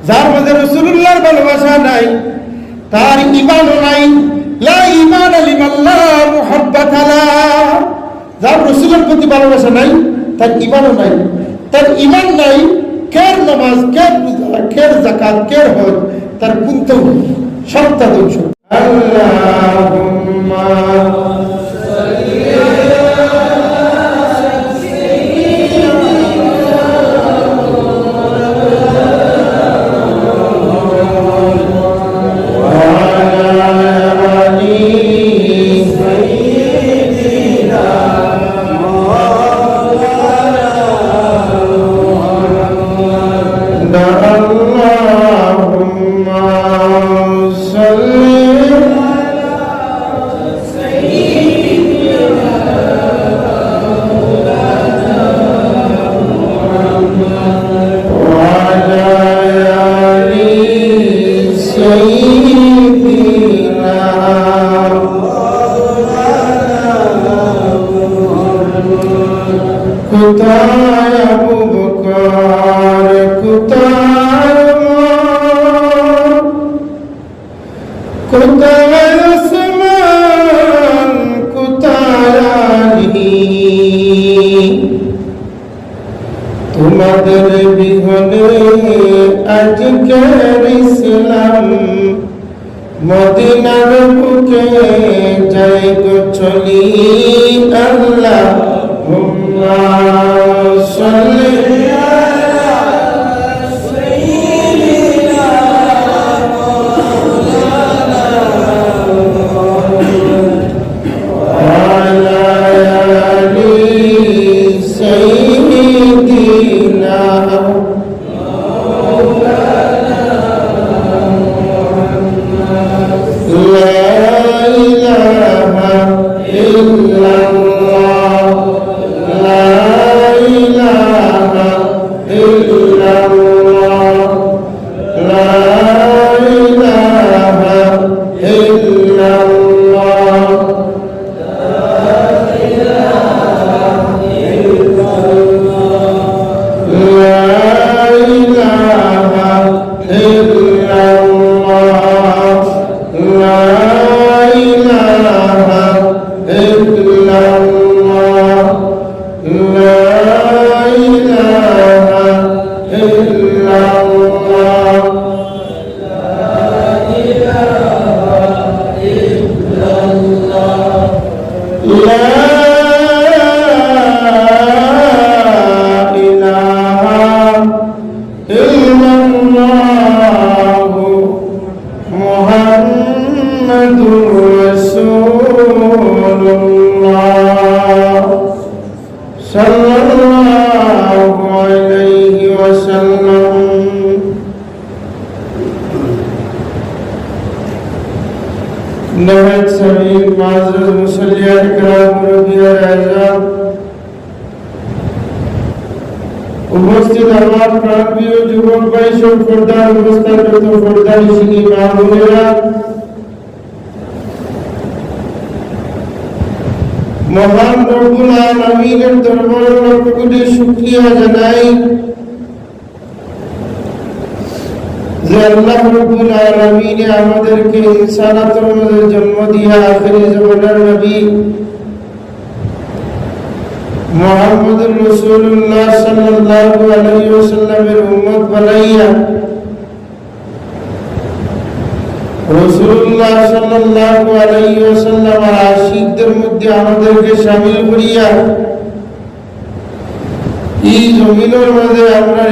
যার মধ্যে রাসূলুল্লাহর ভালোবাসা নাই তার ঈমানও নাই। লা ঈমান লিমান লা মুহাব্বাতা লা। যার রাসূলের প্রতি ভালোবাসা নাই তার ঈমানও নাই। তার ঈমান নাই, কের নামাজ, কের রোজা, কের যাকাত, কের হজ, তার কুন্তও সবটা ধ্বংস। আল্লাহুম্মা কোথায় আবু বকর, কোথায় ওমর, কোথায় ওসমান, কোথায় আলী, তোমাদের বিহনে আজকের ইসলাম মদিনার বুকে যাই গো চলি। আল্লাহুম্মা সাল্লি আলা সাইয়্যিদিনা মাওলানা ওয়া আলা আলি সাইয়্যিদিনা মাওলানা লা ইলাহা ইল্লাল্লাহ, লা ইলাহা ইল্লাল্লাহ, লা ইলাহা ইল্লাল্লাহ, লা ইলাহা ইল্লাল্লাহ, লা ইলাহা ইল্লাল্লাহ, লা ইলাহা ইল্লাল্লাহ, লা ইলাহা ইল্লাল্লাহ, লা ইলাহা ইল্লাল্লাহ, লা ইলাহা ইল্লাল্লাহ মুহাম্মাদুর রাসূলুল্লাহ সাল্লাল্লাহু আলাইহি ওয়াসাল্লাম। নবী সামিল মাযরুর মুসাল্লিয়ান کرام মুরব্বিয়ার আযম উপস্থিত আমার প্রাণপ্রিয় যুবক ভাই সব পর্দার অবস্থানরত পর্দানিশিনী মা বোনেরা, মহান রব্বুল আলামিনের দরবারে লাখ কোটি শুকরিয়া জানাই যে আল্লাহ রব্বুল আলামিন আমাদেরকে ইনসানাতের মধ্যে জন্ম দিয়া আখিরি জামানার নবী মুহাম্মদুর রাসূলুল্লাহ সাল্লাল্লাহু আলাইহি ওয়াসাল্লামের উম্মত বানাইয়া রাসূলুল্লাহ সাল্লাল্লাহু আলাইহি ওয়াসাল্লাম আশিকদের মধ্যে আমাদেরকে শামিল করিয়া এই জমিনের মধ্যে আমরা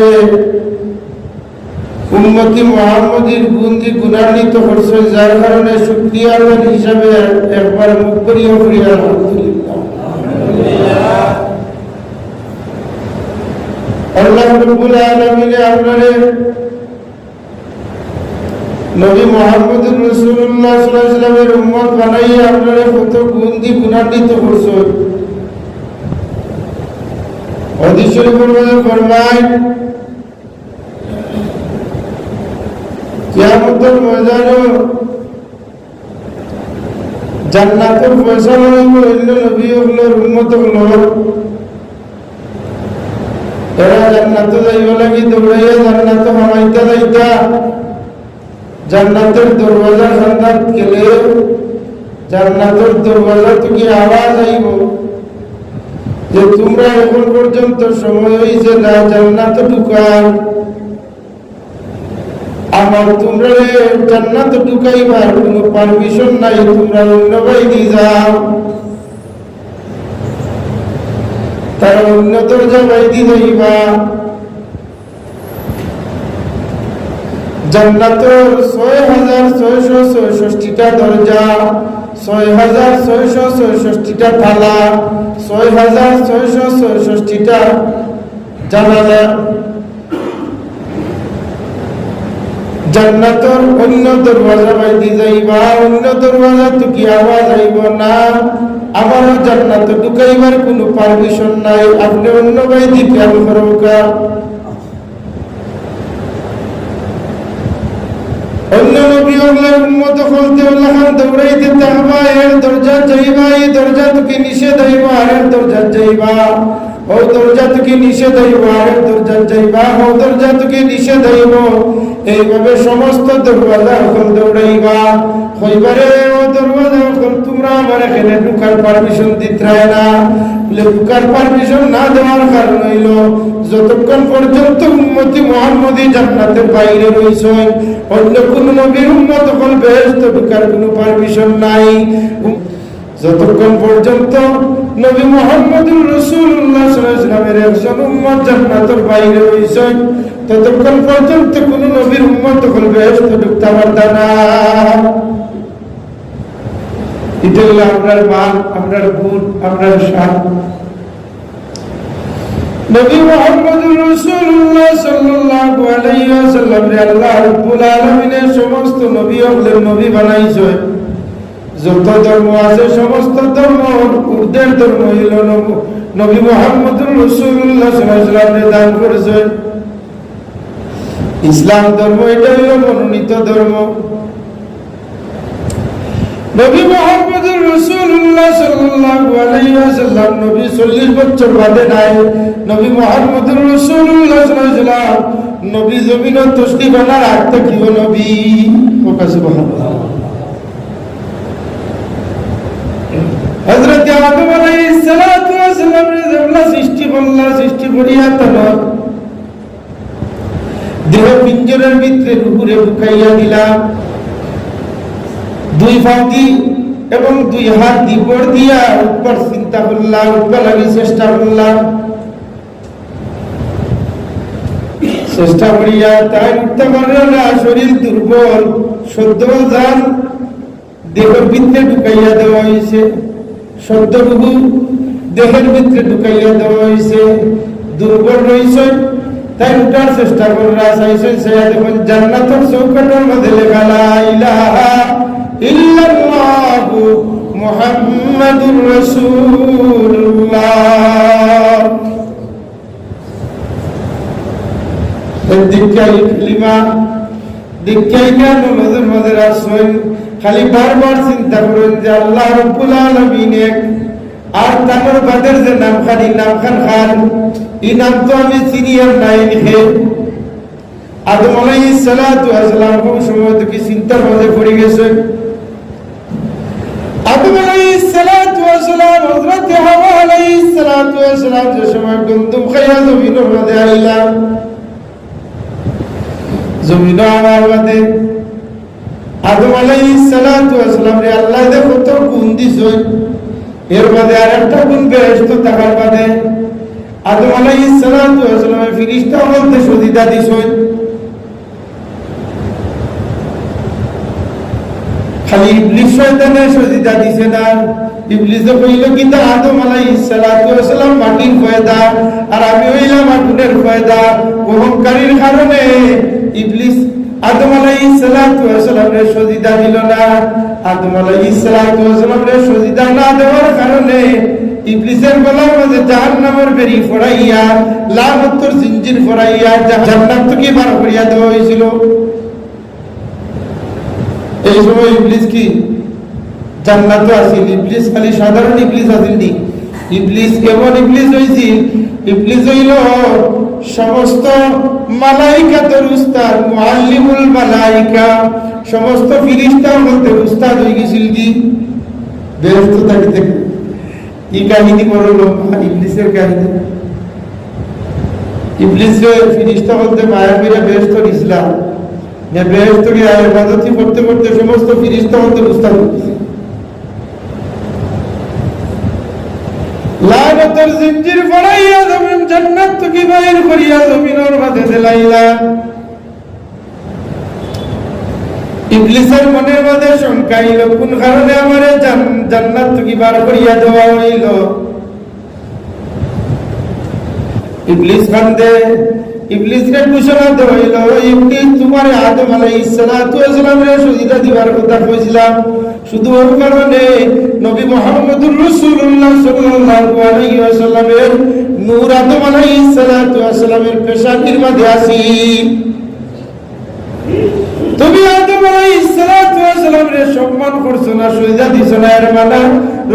উম্মতি মুহাম্মদীর গুণে গুণান্বিত করছেন, যার কারণে শুকরিয়া হিসাবে একবার মুখ করিয়া করিয়া আলহামদুলিল্লাহ। আল্লাহ রাব্বুল আলামিন আপনারে নবী মুহাম্মদুর রাসূলুল্লাহ সাল্লাল্লাহু আলাইহি ওয়াসাল্লামের উম্মত বানাইয়া আপনারে কত গুণ দিয়ে গুণান্বিত করছেন। হাদিস শরীফের মধ্যে ফরমায় কিয়ামতের ময়দানে জান্নাতের ফয়সালা হইল নবী হলোর উম্মত হলো, এরা জান্নাত যাইব লাগি দৌড়াইয়া জান্নাত হামাইতা যাইতা জান্নাতের দরওয়াজা জান্নাত গেলে জান্নাতের দরওয়াজা থেকে আওয়াজ আইব যে তোমরা এখন পর্যন্ত সময় হয়েছে না জান্নাত ঢুকার, আমার তোমরা জান্নাত ঢুকাইবার কোনো পারমিশন নাই, তোমরা অন্য বাইরে যাও। তারা অন্য দরজা বাইরে যাইবা। জান্নাতের 6666টা দরজা, 6666টা তালা, 6666টা জানালা। জান্নাতের অন্য দরওয়াজা বাইরে যাইবা, অন্য দরওয়াজা তো কি আওয়াজ আইব না, আমারও জান্নাতে ঢুকাইবার কোনো পারমিশন নাই, আপনি অন্য বাইরে খেয়াল করোকা। অন্য নবী হলের উম্মত হলতে উল্লাহান দৌড়াইতে তাহবা, এর দরজা যাইবা, এই দরজা থেকে নিষেধ হইব, আর এর দরজা যাইবা, ও দরজা থেকে নিষেধ হইব, আর এর দরজা যাইবা, ও দরজা থেকে নিষেধ হইব। এইভাবে সমস্ত দরওয়াজা এখন দৌড়াইবা, হইবারে ও দরওয়াজা এখন তোমরা আমার এখানে ঢুকার পারমিশন দিতে না, বলে ঢুকার পারমিশন না দেওয়ার কারণ হইল যতক্ষণ পর্যন্ত উম্মতি মুহাম্মদী জান্নাতের বাইরে রইছে, অন্য কোন নবীর উম্মত হল বেহেশত ঢুকার কোনো পারমিশন নাই। যতক্ষণ পর্যন্ত নবী মুহাম্মদুর রাসূলুল্লাহ সাল্লাল্লাহু আলাইহি ওয়াসাল্লামের একজন উম্মত জান্নাতের বাইরে রইছে, ততক্ষণ পর্যন্ত কোন নবীর উম্মত হল বেহেশত ঢুকতে পারবে না। এটা হলো আপনার মান, আপনার গুণ, আপনার শান। নবী মুহাম্মদুর রাসূলুল্লাহ সাল্লাল্লাহু আলাইহি ওয়াসাল্লাম রে আল্লাহ রাব্বুল আলামিনের সমস্ত নবী হলেন নবী বানাইছে। যত ধর্ম আছে সমস্ত ধর্ম উর্দের ধর্ম হইল নবী মুহাম্মদুর রাসূলুল্লাহ সাল্লাল্লাহু আলাইহি ওয়াসাল্লাম দান করেছে। ইসলাম ধর্ম এটা হইল মনোনীত ধর্ম। নবী মুহাম্মদুর রাসূলুল্লাহ সাল্লাল্লাহু আলাইহি ওয়াসাল্লাম নবী 40 বছর বাদে নাই। নবী মুহাম্মদুর রাসূলুল্লাহ সাল্লাল্লাহু আলাইহি ওয়াসাল্লাম নবী জমিন তশরিফ আনার আগ থেকে নবী। সুবহানাল্লাহ। হযরত আদম আলাইহিস সালাতু ওয়াস সালাম রে আল্লাহ সৃষ্টি করলেন, সৃষ্টি করিয়া তার দেহ পিঞ্জরের ভিতরে রূহে ঢুকাইয়া দিলাম। দুই ফাঁকি এবং দুই হাত দিবর দিয়া উপর চিন্তা করলাম, উপর লাগি চেষ্টা করলাম, চেষ্টা করিয়া তাই উঠতে পারল না, শরীর দুর্বল, সদ্য যান দেহের ভিতরে ঢুকাইয়া দেওয়া হয়েছে, সদ্য রুহু দেহের ভিতরে ঢুকাইয়া দেওয়া হয়েছে, দুর্বল রয়েছে, তাই উঠার চেষ্টা করলা, চাইছে সেয়া দেখুন জান্নাতের চৌকাঠের মধ্যে লেখা লা ইলাহা ইল্লাল্লাহু মুহাম্মাদুর রাসূলুল্লাহ। দীক্ষাই কালিমা, দীক্ষাই কেন নজর মধ্যে আসেন, খালি বারবার চিন্তা করেন যে আল্লাহ রাব্বুল আলামিন এক, আর তার বাদের যে নাম খালি নাম খান এই নাম তো আমি চিনি আর নাই লিখে। আদম আলাইহিস সালাতু ওয়াস সালাম কোন সময় থেকে চিন্তার মধ্যে পড়ে গেছে। আদম আলাইহিস সালাতু ওয়াস সালাম হযরত হাওয়া আলাইহিস সালাতু ওয়াস সালাম যে সময় গন্ধম খাইয়া জমিনের মধ্যে আইলা, জমিন আমার মধ্যে আদম আলাইহিস সালাতু ওয়াস সালাম রে আল্লাহ দে কত গুণ দিছে, এর মধ্যে আরেকটা গুণ বেহেশত থাকার বাদে আদম আলাইহিস সালাতু ওয়াস সালামের ফেরেশতা বলতে সজিদা দিছে। খালি ইবলিস শয়তানে সজিদা দিছে না, ইবলিস কইল কি তা আদম আলাইহিস সালাতু ওয়াস সালাম মাটির ফয়দা আর আমি হইলাম আগুনের ফয়দা। অহংকারীর কারণে ইবলিস আদম আলাইহিস সালাতু ওয়াস সালামের সজিদা দিল না। আদম আলাইহিস সালাতু ওয়াস সালামের সজিদা না দেওয়ার কারণে ইবলিসের গলার মধ্যে জাহান্নামের বেরি ফড়াইয়া লানতের জিঞ্জির ফড়াইয়া জান্নাত থেকে বার করিয়া দেওয়া হয়েছিল। এই সময় ইবলিস কি জান্নাতে আসিল, ইবলিস খালি সাধারণ ইবলিস আসিল নি, ইবলিস কেমন ইবলিস হয়েছিল, ইবলিস হইল সমস্ত মালাইকাতের উস্তাদ, মুআল্লিমুল মালাইকা, সমস্ত ফেরেশতার মধ্যে উস্তাদ হয়ে গেছিল কি বেহেশত থাকিতে। এই কাহিনী বড় লম্বা, ইবলিসের কাহিনী। ইবলিসের ফেরেশতা বলতে মায়া করে বেহেশত ইসলাম, যে বেহেশত কি ইবাদত করতে করতে সমস্ত ফেরেশতা মধ্যে উস্তাদ হয়ে গেছে। লানতের জিঞ্জির ফড়াইয়া জমিন জান্নাত থেকে বাইর করিয়া জমিনের মাঝে দিলাইলা। ইবলিসের মনের মধ্যে শঙ্কা এলো, কোন কারণে আমারে জান্নাত থেকে বার করিয়া দেওয়া হইল। ইবলিস কান্দে, ইবলিসকে ঘোষণা দেওয়া হইল, ইবলিস তোমার আদম আলাইহিস সালাতু ওয়াস সালামের সুবিধা দিবার কথা কইছিলাম, শুধু ওর কারণে নবী মুহাম্মদুর রাসূলুল্লাহ সাল্লাল্লাহু আলাইহি ওয়াসাল্লামের নূর আদম আলাইহিস সালাতু ওয়াস সালামের পেশানির মধ্যে আসি। তুমি আদম আলাইহিস সালাতু ওয়াস সালামের সম্মান করছো না, সুবিধা দিছো না, এর মানে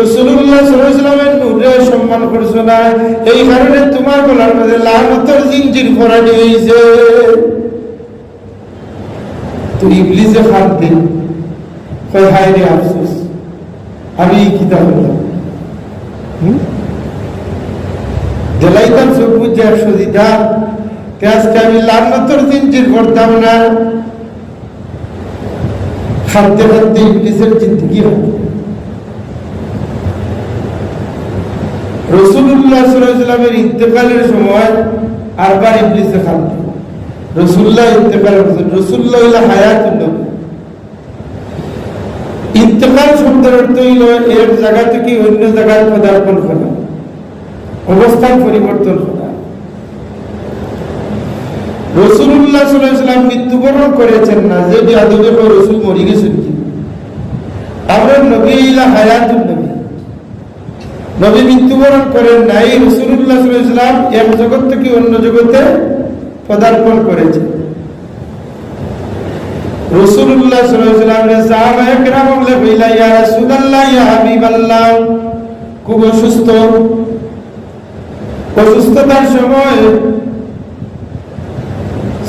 রাসূলুল্লাহ সাল্লাল্লাহু আলাইহি ওয়াসাল্লামের নূরের সম্মান করছো না। এই কারণে তোমার গলার মধ্যে লানতের জিঞ্জির পরানি হইছে। তো ইবলিসে খানতে কয় হায় রে আফসোস, আমি কি তা করলাম। জেলাইতাম সবুজ যে 100 দিতাম, আজকে আমি লানতের জিঞ্জির করতাম না। খাদ্যে খাদ্যে ইবলিসের জিন্দগি হয়। রাসূলুল্লাহ সাল্লাল্লাহু আলাইহি ওয়াসাল্লামের ইন্তেকালের সময় আরবার ইবলিসে খাদ্য। রাসূলুল্লাহ ইন্তেকাল করেছেন, রাসূলুল্লাহ হইল হায়াতুন নবী। ইন্তেকাল শব্দের অর্থ হইল এক জায়গা থেকে অন্য জায়গায় পদার্পণ করা, অবস্থান পরিবর্তন করা। রাসূলুল্লাহ সাল্লাল্লাহু আলাইহি ওয়াসাল্লাম মৃত্যুবরণ করেছেন না, যে আদবে রাসূল মরে গেছেন কি। আমরা নবী ইলা হায়াতুন নবী, নবী মৃত্যুবরণ করেন নাই। রাসূলুল্লাহ সাল্লাল্লাহু আলাইহি ওয়াসাল্লাম এক জগৎ থেকে অন্য জগতে পদার্পণ করেছেন। রাসূলুল্লাহ সাল্লাল্লাহু আলাইহি ওয়াসাল্লামের সাহাবায়ে কেরাম বলে কইলা, ইয়া রাসূলুল্লাহ, ইয়া হাবিবাল্লাহ, খুব অসুস্থতার সময়,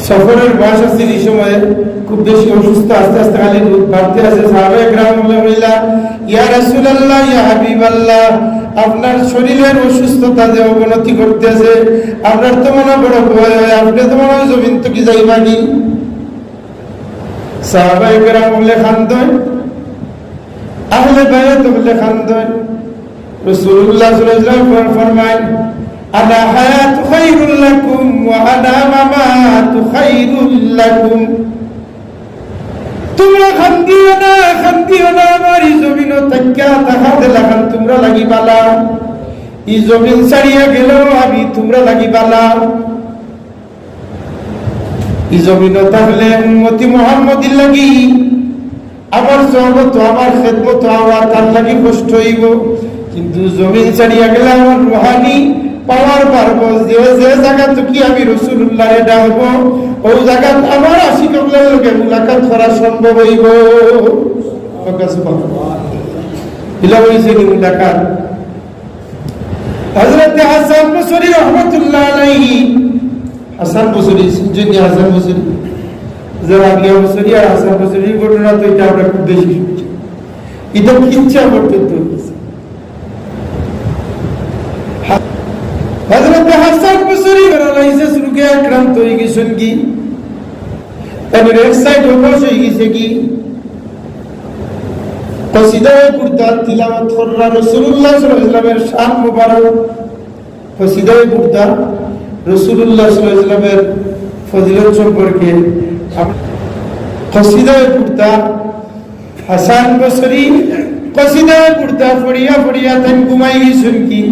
সফরের বয়স আছে, এই সময় খুব বেশি অসুস্থ, আস্তে আস্তে খালি দুধ বাড়তে আছে। সাহাবায়ে কেরাম বলে কইলা, ইয়া রাসূলুল্লাহ, ইয়া হাবিবাল্লাহ, আপনার শরীরের অসুস্থতা যে অবনতি করতেছে, আপনার তো মনে বড় ভয় হয়, আপনি তো মনে হয় জমিন তো কি যাইবানি। সাহাবায়ে কেরাম বলে খান্দয়, আহলে বায়াত বলে খান্দয়। রাসূলুল্লাহ সাল্লাল্লাহু আলাইহি ওয়াসাল্লাম ফরমায়, আনা হায়াতু খায়রুল লাকুম ওয়া আনা মামাতু খায়রুল লাকুম। তোমরা খান্দিও না, আমার এই জমিন তাকিয়া তাকাতে লাগান তোমরা লাগি বালা, এই জমিন ছাড়িয়া গেল আমি তোমরা লাগি বালা। এই জমিন তাহলে উম্মতি মুহাম্মাদির লাগি আমার সহবত, আমার খেদমত হওয়া তার লাগি কষ্ট হইব, কিন্তু জমিন ছাড়িয়া গেলে আমার রুহানি পাওয়ার পারবো। যে জায়গা থেকে আমি রাসূলুল্লাহরে ডাকবো, ওই জায়গা আমার আশিকগুলোর লগে মুলাকাত করা সম্ভব হইব। মুলাকাত হযরত হাসান বসরি রাহমাতুল্লাহ আলাইহি, হাসান বসরি যিনি হাসান বসরি, জারাবিয়া বসরি আর হাসান বসরির ঘটনা তো এটা আমরা খুব বেশি শুনছি, এটা কিচ্ছা পর্যন্ত হযরত হাসান বসরি আলাইহিস রোগে আক্রান্ত হয়ে গেছেন কি, এর এক সাইড অবশ হয়ে গেছে কি, কসিদায়ে বুরদা তিলাওয়াত করা রাসূলুল্লাহ সাল্লাল্লাহু আলাইহি ওয়াসাল্লামের শান মুবারক। কসিদায়ে বুরদা রাসূলুল্লাহ সাল্লাল্লাহু আলাইহি ওয়াসাল্লামের ফজিলত সম্পর্কে। কসিদায়ে বুরদা হাসান বসরি কসিদায়ে বুরদা পড়িয়া পড়িয়া তাই ঘুমাই গেছেন কি,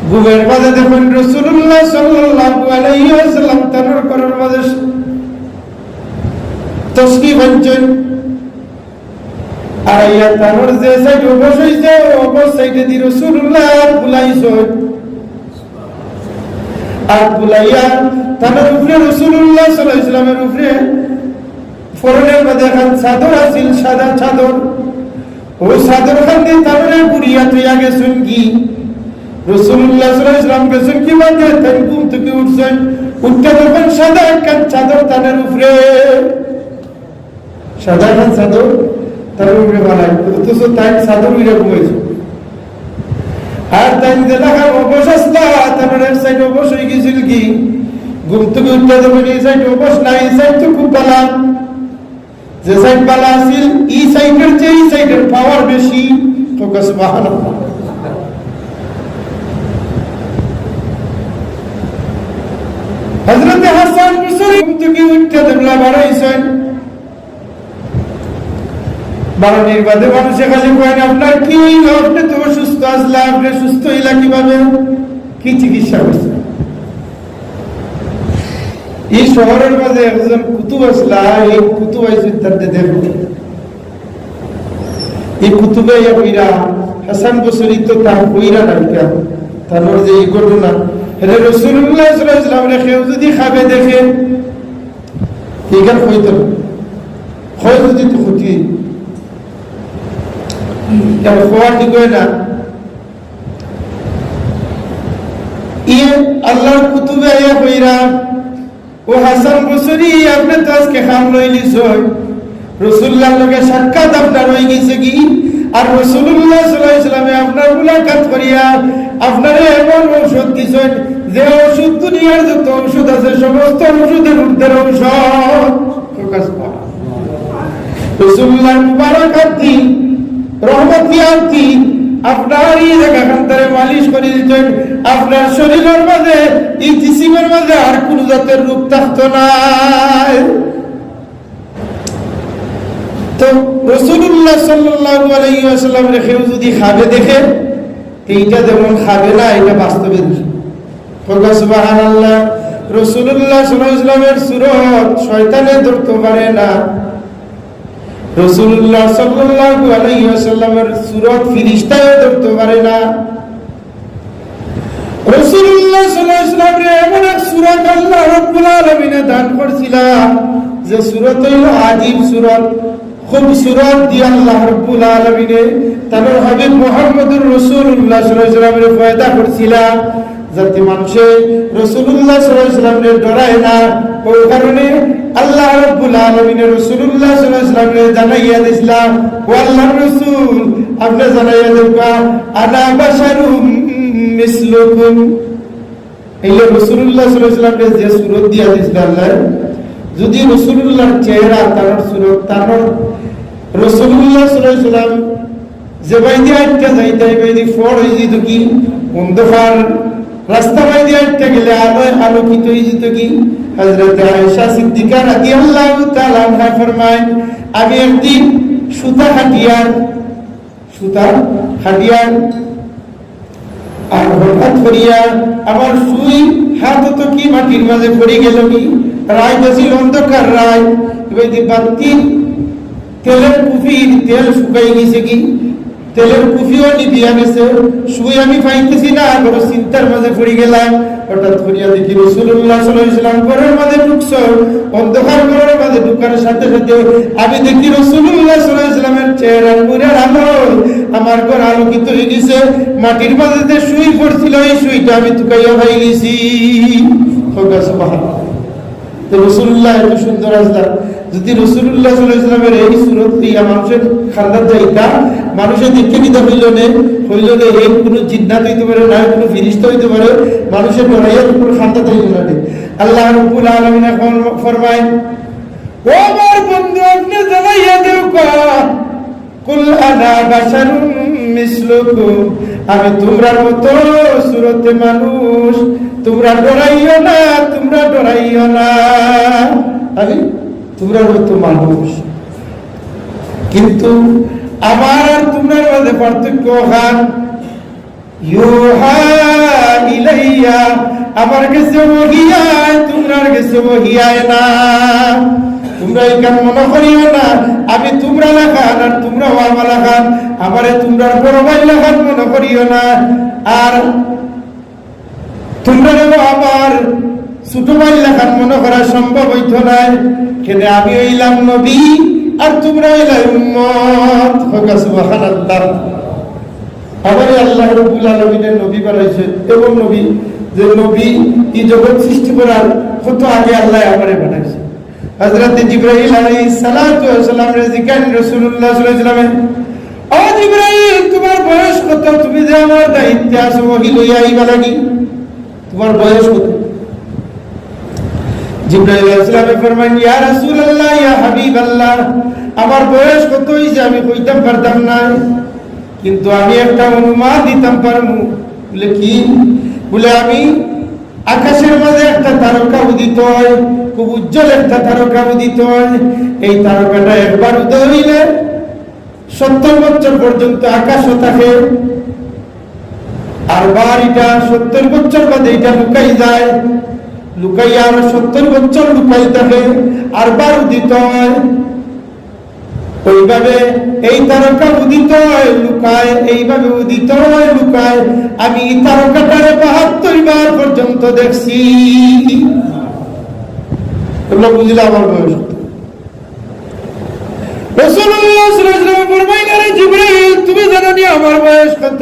ঘুমের মাঝে দেখুন রাসূলুল্লাহ সাল্লাল্লাহু আলাইহি ওয়াসাল্লাম তার করার মাঝে তসবিহ বাঞ্চন, আর ইয়া তার যে সাইড অবশ্যই যে অবশ্যই দি রাসূলুল্লাহ বুলাইছেন, আর বুলাইয়া তার উপরে রাসূলুল্লাহ সাল্লাল্লাহু আলাইহি ওয়াসাল্লামের উপরে ফরনের মধ্যে খান চাদর আছিল, সাদা চাদর, ও চাদর খান দিয়ে তারে পুরিয়া তুইয়া গেছেন কি, রাসূলুল্লাহ সাল্লাল্লাহু আলাইহি ওয়াসাল্লাম গেছেন কি বাজে তাই ঘুম থেকে উঠছেন, উঠতে দেখেন সাদা একটা চাদর তাদের উপরে, সাদা একটা চাদর তার উপরে বানায়, অথচ তাই চাদর উড়ে ঘুমাইছে। আর তাই দেখার অবস্থা তারপরে সাইড অবশ হয়ে গেছিল কি, ঘুম থেকে উঠতে দেখেন এই সাইড অবশ নাই, এই সাইড তো খুব বালা, যে সাইড বালা আছিল এই সাইডের চেয়ে এই সাইডের পাওয়ার বেশি। সুবহানাল্লাহ। হযরত হাসান বসরি ঘুম থেকে উঠতে দেখলা বাড়াইছেন, বাড়ানির বাদে মানুষে খালি কয়েন আপনার কি হইল, আপনি তো সুস্থ আসলা, আপনি সুস্থ হইলা কিভাবে, কি চিকিৎসা করছে? এই শহরের মাঝে একজন কুতুব আসলা, এই কুতুব আইসি তার দেখো এই কুতুবে কইরা হাসান বসরি তো তার কইরা ডাক্তার তারপর যে এই ঘটনা এটা রাসূলুল্লাহ সাল্লাল্লাহু আলাইহি ওয়াসাল্লাম কেউ যদি খাবে দেখে এইখান হইতো হয় যদি তো ক্ষতি কেন খোয়া ঠিক হয় না। ইয়ে আল্লাহর কুতুবে আয়া কইরা ও হাসান বসরি আপনি তো আজকে খাম লইলিস, রাসূলুল্লাহর লগে সাক্ষাৎ আপনার হয়ে গেছে কি, আর রাসূলুল্লাহ সাল্লাল্লাহু আলাইহি ওয়াসাল্লাম আপনার মুলাকাত করিয়া আপনারে এমন ঔষধ দিছেন যে ঔষধ দুনিয়ার যত ঔষধ আছে সমস্ত ঔষধের ঊর্ধ্বের ঔষধ। রাসূলুল্লাহর মুবারাকাত দিন রহমতিয়াত দিন আপনার এই জায়গাখানটারে মালিশ করে দিতেন, আপনার শরীরের মাঝে এই জিসিমের মাঝে আর কোন জাতের রূপ থাকতো না। তো রাসূলুল্লাহ সাল্লাল্লাহু আলাইহি ওয়াসাল্লামের কেউ যদি খাবে দেখে এইটা যেমন খাবে না, এটা বাস্তবে সুবহানাল্লাহ। রাসূলুল্লাহ সাল্লাল্লাহু আলাইহি ওয়াসাল্লামের সুরত শয়তানে ধরতে পারে না, রাসূলুল্লাহ সাল্লাল্লাহু আলাইহি ওয়াসাল্লামের সুরত ফেরেশতাও ধরতে পারে না। রাসূলুল্লাহ সাল্লাল্লাহু আলাইহি ওয়াসাল্লামের এমন এক সূরা আল্লাহ রাব্বুল আলামিন দান করেছিলেন যে সূরত হলো আজীব সূরত, খুব সূরত দিয়ে আল্লাহ রাব্বুল আলামিন তার হাবিব মুহাম্মদুর রাসূলুল্লাহ সাল্লাল্লাহু আলাইহি ওয়াসাল্লামের পয়দা করেছিলেন যাতে মানুষে রাসূলুল্লাহ সাল্লাল্লাহু আলাইহি ওয়াসাল্লামকে ডরায় না। ওই কারণে আল্লাহ রাব্বুল আলামিন রাসূলুল্লাহ সাল্লাল্লাহু আলাইহি ওয়াসাল্লামকে জানাইয়া দিয়েছিলেন, ও আল্লাহর রাসূল আপনি জানাইয়া দিবেন আনা বাশারুম মিসলুকুম। এই রাসূলুল্লাহ সাল্লাল্লাহু আলাইহি ওয়াসাল্লামকে যে সূরত দিয়া দিয়েছিলেন আল্লাহ, যদি রাসূলুল্লাহর চেহারা তার সূরত তার রাসূলুল্লাহ সাল্লাল্লাহু আলাইহি ওয়াসাল্লাম যে বাইদি আটটা যাইতে বাইদি ফর হয়ে যেত কি, অন্ধকার রাস্তা বাইদি আটটা গেলে আলোয় আলোকিত হয়ে যেত কি। হযরত আয়েশা সিদ্দিকা রাদিয়াল্লাহু তাআলা আনহা ফরমায়, আমি একদিন সুতা খাটিয়ার আর হঠাৎ করিয়া আমার সুই হাত তো কি মাটির মাঝে পড়ে গেল কি, রায় গেছিল অন্ধকার রায়, এবার বাতির তেলের কুফির তেল শুকাই গেছে কি, তেলের কুফিও নিভিয়া গেছে, সুই আমি পাইতেছি না, বড় চিন্তার মাঝে পড়ে গেলাম। হঠাৎ করিয়া দেখি রাসূলুল্লাহ সাল্লাল্লাহু আলাইহি ওয়াসাল্লাম ঘরের মাঝে ঢুকছে, অন্ধকার ঘরের মাঝে ঢুকার সাথে সাথে আমি দেখি রাসূলুল্লাহ সাল্লাল্লাহু আলাইহি ওয়াসাল্লামের চেহারা নূরের আলো আমার ঘর আলোকিত হয়ে গেছে, মাটির মাঝে যে সুই পড়ছিল এই সুইটা আমি তুকাইয়া পাই গেছি। সুবহানাল্লাহ। তো রাসূলুল্লাহ এত সুন্দর আসলা, যদি রাসূলুল্লাহ সাল্লাল্লাহু আলাইহি ওয়াসাল্লামের এই সূরত দিয়া মানুষের খান্দার যাইতা, মানুষের দেখে নিতে হইল না এই কোনো জিন্নাত হইতে পারে না, কোনো ফেরেশতা হইতে পারে, মানুষের ডরাইয়া কোনো খান্দাত হইল না। আল্লাহ রাব্বুল আলামিন এখন ফরমায়, ও আমার বন্ধু আপনি জানাইয়া দেও কুল আনা বাশারুম মিসলুকুম, আমি তোমরার মতো সূরতে মানুষ, তোমরা ডরাইও না, আমি তোমরা মতো মানুষ, কিন্তু আমার আর তোমরার মধ্যে পার্থক্য হান ইউহা ইলাইয়া, আমার কাছে ওহী আয়, তোমরার কাছে ওহী আয় না। তোমরা এখান মনে করিও না আমি তোমরা লেখান আর তোমরাও আমার লেখান, আমারে তোমরা বড় ভাই লেখান মনে করিও না, আর তোমরা আমার ছোট ভাই লেখান মনে করা সম্ভব হইত না। কেন আমি হইলাম নবী আর তোমরা হইলাম উম্মত। সুবহানাল্লাহ। আবার আল্লাহ রাব্বুল আলামিনের নবী বানাইছে এমন নবী যে নবী এই জগৎ সৃষ্টি করার কত আগে আল্লাহ আমারে বানাইছে। হযরত জিবরাইল আলাইহিস সালাতু ওয়াস সালাম জিকান রাসূলুল্লাহ সাল্লাল্লাহু আলাইহি ওয়াসাল্লাম, ও জিবরাইল তোমার বয়স কত? তুমি যে আমার দায়িত্বে আছো ওহী লইয়া আইবা লাগি, তোমার বয়স কত? জিবরাইল আলাইহিস সালাম ফরমান, ইয়া রাসূলুল্লাহ ইয়া হাবিবাল্লাহ, আমার বয়স কত হইছে আমি কইতাম পারতাম না, কিন্তু আমি একটা অনুমান দিতাম পারমু। বলে কি? বলে আমি আকাশের মাঝে একটা তারকা উদিত হয়, খুব উজ্জ্বল একটা তারকা উদিত হয়, এই তারকাটা একবার উদয় হইলে 70 বছর পর্যন্ত আকাশও থাকে, আর বাড়িটা 70 বছর বাদে এটা লুকাই যায়, লুকাই আরো 70 বছর লুকাই থাকে, আর বার উদিত হয়। ওইভাবে এই তারকা উদিত হয় লুকায়, এইভাবে উদিত হয় লুকায়, আমি এই তারকাটারে 72 বার পর্যন্ত দেখছি। তোমরা বুঝলে আমার বয়স? রাসূলুল্লাহ সাল্লাল্লাহু আলাইহি ওয়াসাল্লাম ফরমাইলেন, জিবরাইল তুমি জানো নি আমার বয়স কত?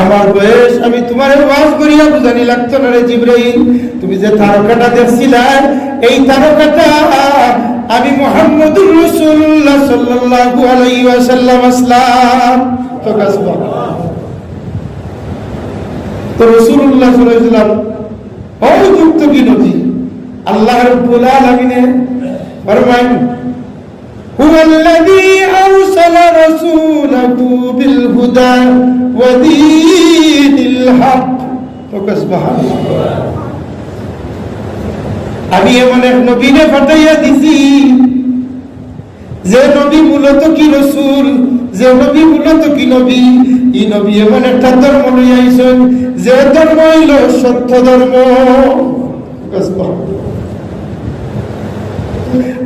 আমার বয়স আমি তোমার ওয়াজ করিয়া বুঝানি লাগতো না রে জিবরাইল, তুমি যে তারকাটা দেখছিলা এই তারকাটা আমি মুহাম্মদুর রাসূলুল্লাহ সাল্লাল্লাহু আলাইহি ওয়াসাল্লাম আসলাম। তো কাসবা তো রাসূলুল্লাহ সাল্লাল্লাহু আলাইহি ওয়াসাল্লাম অযুক্ত কি নবী? আল্লাহ রাব্বুল আলামিন ফরমান, হুয়াল্লাযী আরসালা রাসূলাহু বিল হুদা ওয়া দীনিল হক। তো সুবহানাল্লাহ, আমি এমন এক নবীকে পাঠাইয়া দিছি যে নবী মূলত কি রাসূল, যে নবী মূলত কি নবী, এই নবী এমন একটা ধর্ম লইয়া আইছেন যে ধর্ম হইল সত্য ধর্ম।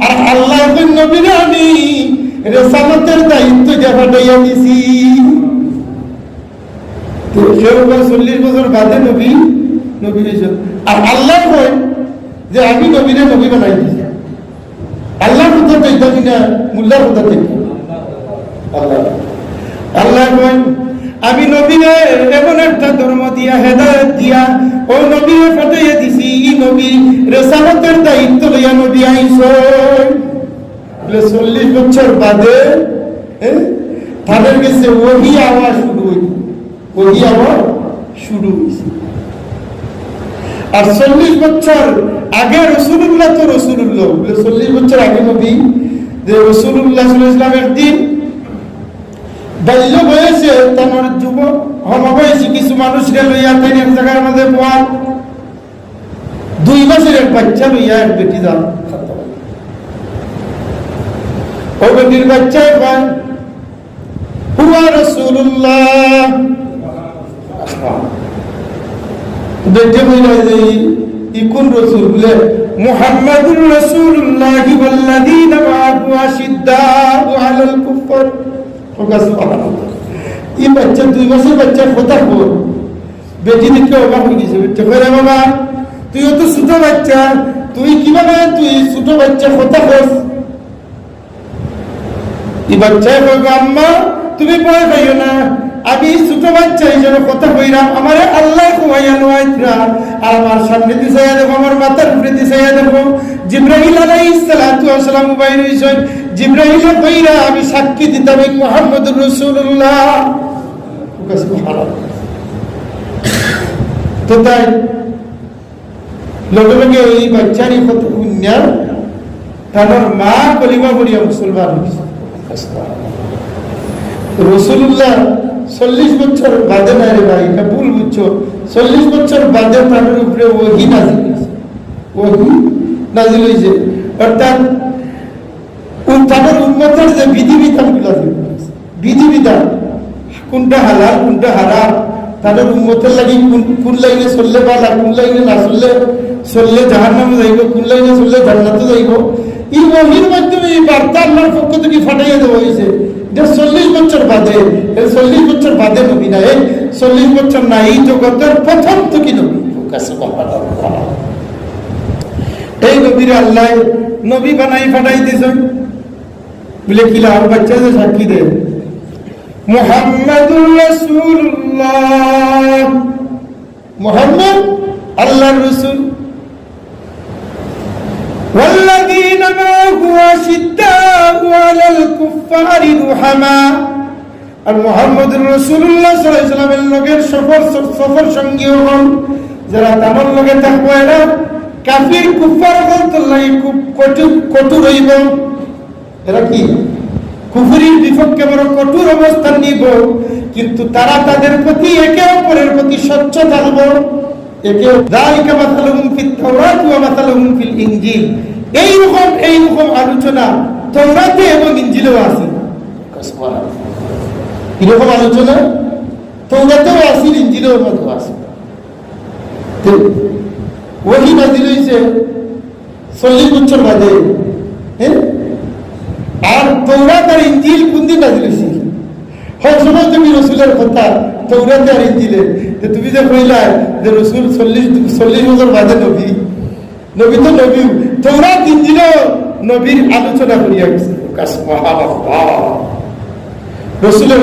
আর আল্লাহ নবীরে আমি রিসালাতের দায়িত্ব পাঠাইয়া দিছি। তো কেউ 40 বছর বাদে নবী নবী হইছেন, আর আল্লাহ কয় যে আমি নবীরে নবী বানাই দিছি। আল্লাহ কথা দেখতে কিনা মুল্লার কথা দেখতে? আল্লাহ আল্লাহ কয় আমি নবীরে এমন একটা ধর্ম দিয়া হেদায়েত দিয়া ও নবীরে পাঠাইয়া দিছি, এই নবী রিসালাতের দায়িত্ব লইয়া নবী আইছেন। 40 বছর বাদে তাদের কাছে ওহী আওয়াজ শুরু হইল, ওহী আওয়াজ শুরু হইছে। আর 40 বছর আগে রাসূলুল্লাহ তো রাসূলুল্লাহ 40 বছর আগে নবী যে রাসূলুল্লাহ সাল্লাল্লাহু আলাইহি ওয়াসাল্লাম একদিন বাল্য বয়সে তার যুবক সমবয়সী কিছু মানুষকে লইয়া তাই এক জায়গার মধ্যে বল 2 মাসের এক বাচ্চা লইয়া এক বেটি যান, ও বেটির বাচ্চা কয় হুয়া রাসূলুল্লাহ। দেখে বইলা যে ইকুন রাসূল বলে মুহাম্মাদুর রাসূলুল্লাহ ওয়াল্লাযীনা মাআহু আশিদ্দাউ আলাল কুফার। সুবহানাল্লাহ, এই বাচ্চা 2 মাসের বাচ্চা কথা বল, বেটি দেখে অবাক হয়ে গেছে। বেটি কয় বাবা তুইও তো ছোট বাচ্চা, তুই কিভাবে তুই ছোট বাচ্চা কথা বলছ? এই বাচ্চা কয় আম্মা তুমি ভয় পাইও না, আমি ছোট বাচ্চা এই জন্য কথা কইরাম, আমার আল্লাহ খুয়াইয়া নোয়াইতরা, আর আমার সামনে দিছাইয়া দেখো, আমার মাথার উপরে দিছাইয়া দেখো জিবরাইল আলাইহিস সালাতু ওয়াস সালাম বাইর হইছেন। জিবরাইল কইরা আমি সাক্ষী দিতাম মুহাম্মদুর রাসূলুল্লাহ। সুবহানাল্লাহ। তো তাই লগে লগে এই বাচ্চারই কথা শুনিয়া তার মা কলিমা পড়িয়া মুসলমান হইছে। রাসূলুল্লাহ 40 বছর বাদে না রে ভাই, এটা ভুল বুঝছো, 40 বছর বাদে তাদের উপরে ওহী নাযিল হইছে, ওহী নাযিল হইছে। অর্থাৎ তাদের উম্মতের যে বিধিবিধানগুলো বিধিবিধান কোনটা হালাল কোনটা হারাম, তাদের উম্মতের লাগি কোন লাইনে চললে ভালো, কোন লাইনে না চললে জাহান্নামে যাইব, কোন লাইনে চললে জান্নাতে যাইব, এই ওহীর মাধ্যমে এই বার্তা আল্লাহর পক্ষ থেকে ফাটাইয়া দেওয়া হয়েছে। 40 বছর বাদে, 40 বছর বাদে নবী না, 40 বছর না, এই জগতের প্রথম থেকে নবী। এই নবীর আল্লাহ নবী বানাই ফাটাই দিয়েছেন বলে কিলা বাচ্চা যে সাক্ষী দেয় মুহাম্মাদুর রাসূলুল্লাহ, মুহাম্মদ আল্লাহর রাসূল। ওয়াল্লাযীনা মা'হু আশিদ্দাউ আলাল কুফফারি রুহামা, আর মুহাম্মদুর রাসূলুল্লাহ সাল্লাল্লাহু আলাইহি ওয়াসাল্লামের লগের সফর সঙ্গী হন যারা তামার লগে থাকবে, এরা কাফির কুফার বলতে খুব কঠোর হইব। এরা কি কুফরির বিপক্ষে বড় কঠোর অবস্থান নিব, কিন্তু তারা তাদের প্রতি একে অপরের প্রতি স্বচ্ছ থাকব। যালিকা মাসালুহুম ফিত তাওরাত ওয়া মাসালুহুম ফিল ইনজিল। এইরকম আলোচনা তাওরাতে এবং ইনজিলেও আছে। এরকম আলোচনা তাওরাতেও আছে, ইনজিলেও আছে। ওহী নাযিল হইছে 40 বছর বাদে, আর তাওরাত আর ইনজিল কোন দিন নাযিল হইছে? সময় তুমি রাসূলের কথা তাওরাত আর ইনজিলে, তুমি যে কইলা যে রাসূল 40 বছর বাদে নবী তো নবী, তাওরাত ইনজিলও নবীর আলোচনা করিয়া গেছে। সুবহানাল্লাহ। রাসূলের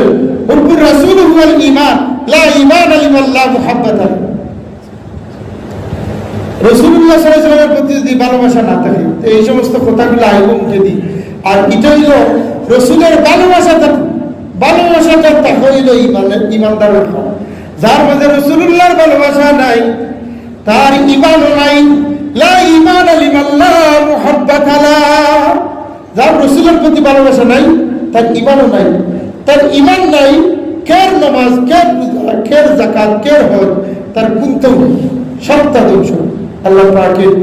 হুব্বুর রাসূল হুয়াল ঈমান, লা ঈমান লিমান লা মুহাব্বাতা। রাসূলুল্লাহ সাল্লাল্লাহু আলাইহি ওয়াসাল্লামের প্রতি যদি ভালোবাসা না থাকে, এই সমস্ত কথাগুলো আইব মুখে দিই। আর এটা হইল রাসূলের ভালোবাসাটা হইল ঈমানদারের কাজ। যার মধ্যে রাসূলুল্লাহর ভালোবাসা নাই, তার ঈমানও নাই। লা ঈমান লিমান লা মুহাব্বাতা লা। যার রাসূলের প্রতি ভালোবাসা নাই, তার ঈমানও নাই। তার ঈমান নাই, কের নামাজ, কের রোজা, কের যাকাত, কের হজ, তার কুন্তম সবটা ধ্বংস। আল্লাহ পাকের